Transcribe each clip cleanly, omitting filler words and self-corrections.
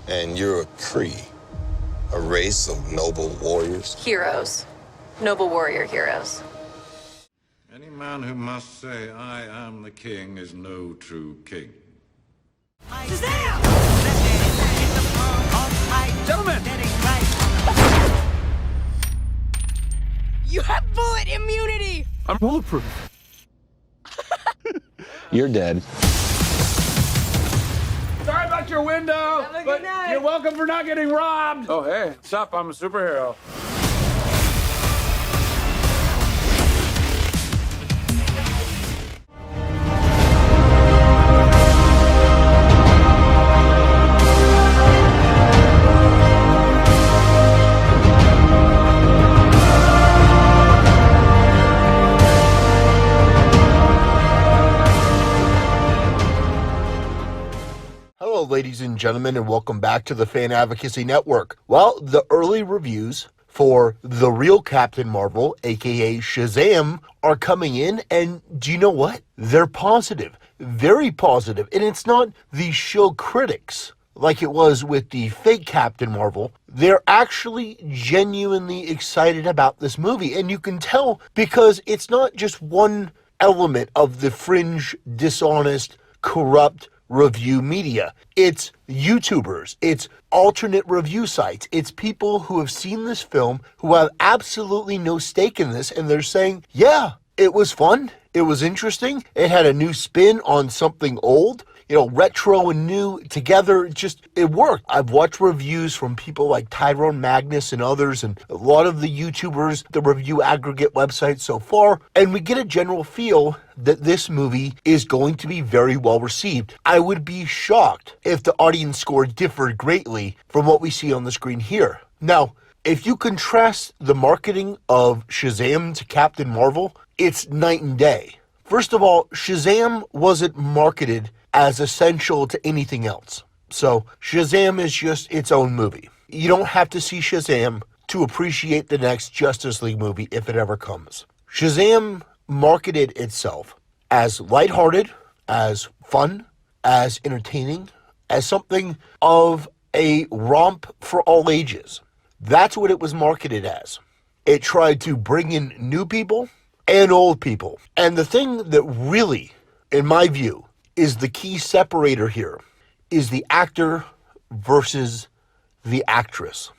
And you're a Cree, a race of noble warriors. Heroes. Noble warrior heroes. Any man who must say, I am the king, is no true king. Shazam! Gentlemen! You have bullet immunity! I'm bulletproof. You're dead. Sorry about your window, but you're welcome for not getting robbed. Oh, hey, what's up? I'm a superhero. Hello, ladies and gentlemen, and welcome back to the Fan Advocacy Network. Well, the early reviews for the real Captain Marvel, aka Shazam, are coming in, and do you know what? They're positive, very positive, and it's not the shill critics like it was with the fake Captain Marvel. They're actually genuinely excited about this movie, and you can tell because it's not just one element of the fringe, dishonest, corrupt review media. It's YouTubers, it's alternate review sites, it's people who have seen this film who have absolutely no stake in this, and they're saying, yeah, it was fun, it was interesting, it had a new spin on something old, retro and new together. It worked. I've watched reviews from people like Tyrone Magnus and others, and a lot of the YouTubers, the review aggregate websites so far, and we get a general feel that this movie is going to be very well received. I would be shocked if the audience score differed greatly from what we see on the screen here. Now, if you contrast the marketing of Shazam to Captain Marvel, it's night and day. First of all, Shazam wasn't marketed as essential to anything else. So Shazam is just its own movie. You don't have to see Shazam to appreciate the next Justice League movie if it ever comes. Shazam marketed itself as lighthearted, as fun, as entertaining, as something of a romp for all ages. That's what it was marketed as. It tried to bring in new people and old people. And the thing that really, in my view, is the key separator here is the actor versus the actress.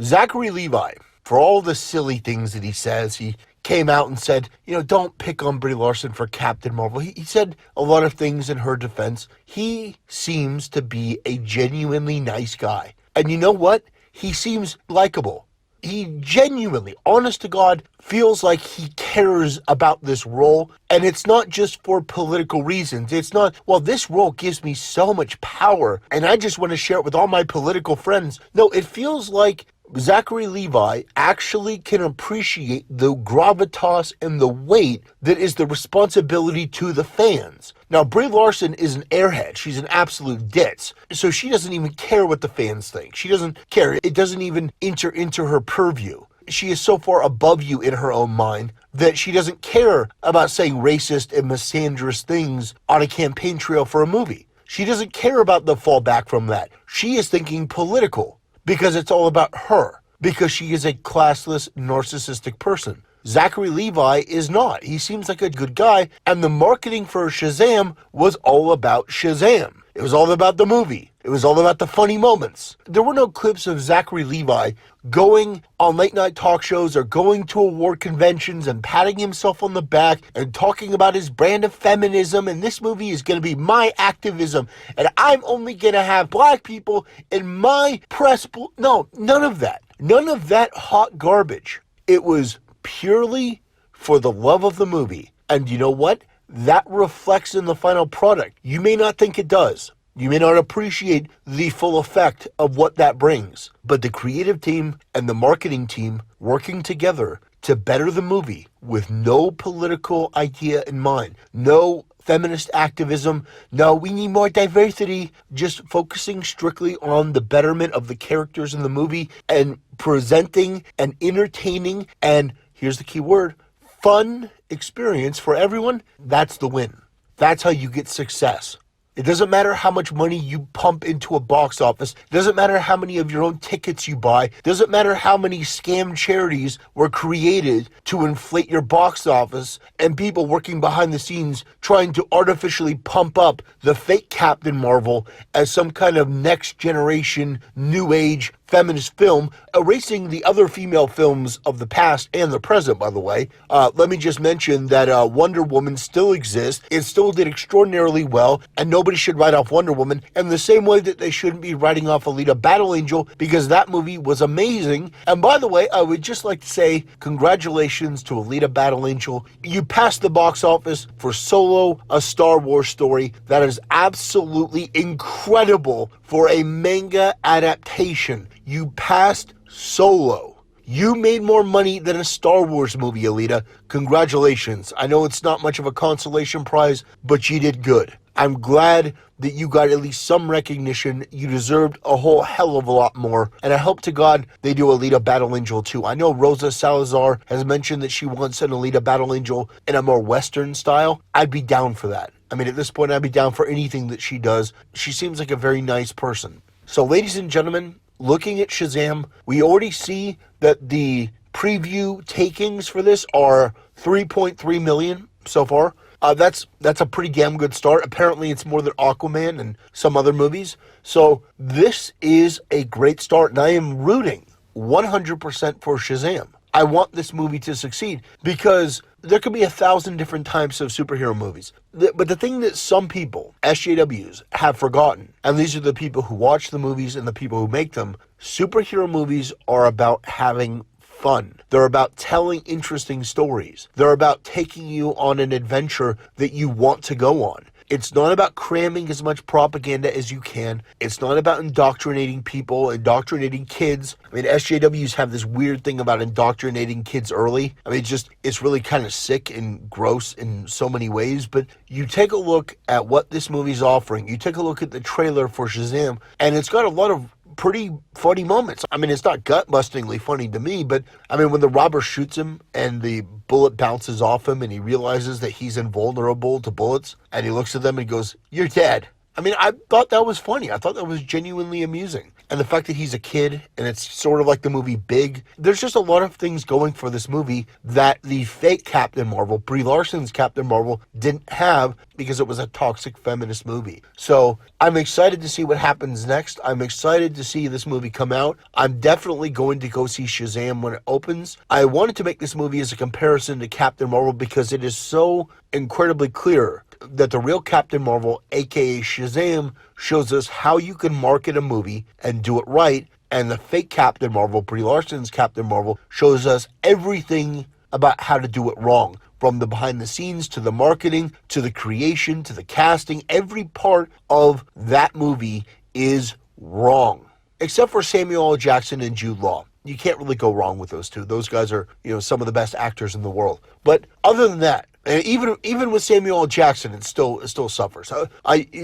Zachary Levi, for all the silly things that he says, he came out and said, don't pick on Brie Larson for Captain Marvel. He said a lot of things in her defense. He seems to be a genuinely nice guy. And you know what? He seems likable. He genuinely, honest to God, feels like he cares about this role. And it's not just for political reasons. It's not, well, this role gives me so much power and I just want to share it with all my political friends. No, it feels like Zachary Levi actually can appreciate the gravitas and the weight that is the responsibility to the fans. Now, Brie Larson is an airhead. She's an absolute ditz. So she doesn't even care what the fans think. She doesn't care. It doesn't even enter into her purview. She is so far above you in her own mind that she doesn't care about saying racist and misandrous things on a campaign trail for a movie. She doesn't care about the fallback from that. She is thinking political. Because it's all about her. Because she is a classless, narcissistic person. Zachary Levi is not. He seems like a good guy. And the marketing for Shazam was all about Shazam. It was all about the movie. It was all about the funny moments. There were no clips of Zachary Levi going on late night talk shows or going to award conventions and patting himself on the back and talking about his brand of feminism, and this movie is going to be my activism and I'm only going to have black people in my press. No, none of that. None of that hot garbage. It was purely for the love of the movie. And you know what? That reflects in the final product. You may not think it does. You may not appreciate the full effect of what that brings. But the creative team and the marketing team working together to better the movie with no political idea in mind, no feminist activism, no, we need more diversity, just focusing strictly on the betterment of the characters in the movie and presenting an entertaining and, here's the key word, fun experience for everyone. That's the win. That's how you get success. It doesn't matter how much money you pump into a box office. It doesn't matter how many of your own tickets you buy. It doesn't matter how many scam charities were created to inflate your box office and people working behind the scenes trying to artificially pump up the fake Captain Marvel as some kind of next generation, new age feminist film, erasing the other female films of the past and the present, by the way. Let me just mention that Wonder Woman still exists. It still did extraordinarily well, and nobody should write off Wonder Woman in the same way that they shouldn't be writing off Alita Battle Angel, because that movie was amazing. And by the way, I would just like to say congratulations to Alita Battle Angel. You passed the box office for Solo, a Star Wars story that is absolutely incredible for a manga adaptation. You passed Solo. You made more money than a Star Wars movie, Alita. Congratulations. I know it's not much of a consolation prize, but you did good. I'm glad that you got at least some recognition. You deserved a whole hell of a lot more. And I hope to God they do Alita Battle Angel too. I know Rosa Salazar has mentioned that she wants an Alita Battle Angel in a more Western style. I'd be down for that. I mean, at this point, I'd be down for anything that she does. She seems like a very nice person. So, ladies and gentlemen, looking at Shazam, we already see that the preview takings for this are 3.3 million so far. That's a pretty damn good start. Apparently, it's more than Aquaman and some other movies. So this is a great start, and I am rooting 100% for Shazam. I want this movie to succeed because there could be 1,000 different types of superhero movies. But the thing that some people, SJWs, have forgotten, and these are the people who watch the movies and the people who make them, superhero movies are about having fun. They're about telling interesting stories. They're about taking you on an adventure that you want to go on. It's not about cramming as much propaganda as you can. It's not about indoctrinating people, indoctrinating kids. I mean, SJWs have this weird thing about indoctrinating kids early. I mean, it's really kind of sick and gross in so many ways. But you take a look at what this movie's offering. You take a look at the trailer for Shazam, and it's got a lot of pretty funny moments. I mean, it's not gut-bustingly funny to me, but I mean, when the robber shoots him and the bullet bounces off him and he realizes that he's invulnerable to bullets, and he looks at them and goes, "You're dead." I mean, I thought that was funny. I thought that was genuinely amusing. And the fact that he's a kid and it's sort of like the movie Big, there's just a lot of things going for this movie that the fake Captain Marvel, Brie Larson's Captain Marvel, didn't have because it was a toxic feminist movie. So I'm excited to see what happens next. I'm excited to see this movie come out. I'm definitely going to go see Shazam when it opens. I wanted to make this movie as a comparison to Captain Marvel because it is so incredibly clear that the real Captain Marvel, aka Shazam, shows us how you can market a movie and do it right, and the fake Captain Marvel, Brie Larson's Captain Marvel, shows us everything about how to do it wrong. From the behind the scenes, to the marketing, to the creation, to the casting, every part of that movie is wrong. Except for Samuel L. Jackson and Jude Law. You can't really go wrong with those two. Those guys are, some of the best actors in the world. But other than that, and even with Samuel L. Jackson, it still suffers.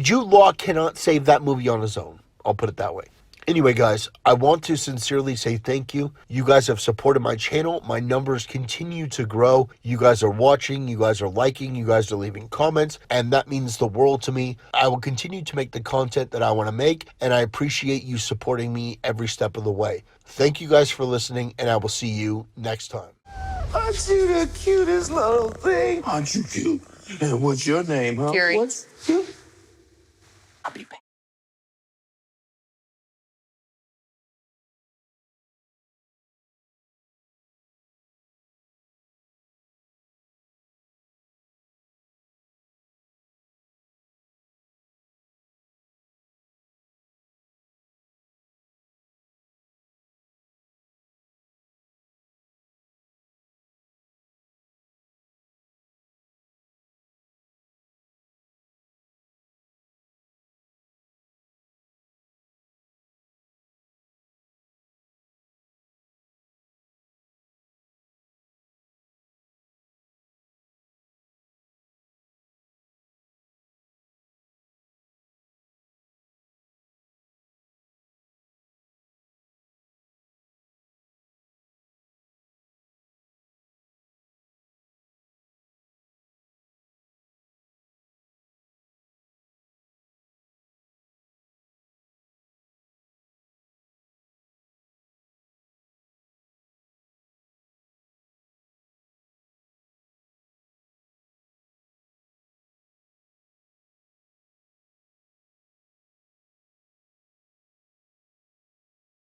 Jude Law cannot save that movie on his own. I'll put it that way. Anyway, guys, I want to sincerely say thank you. You guys have supported my channel. My numbers continue to grow. You guys are watching. You guys are liking. You guys are leaving comments. And that means the world to me. I will continue to make the content that I want to make. And I appreciate you supporting me every step of the way. Thank you guys for listening. And I will see you next time. Aren't you the cutest little thing? Aren't you cute? And what's your name, huh? Fury. What's you? I'll be back.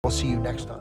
We'll see you next time.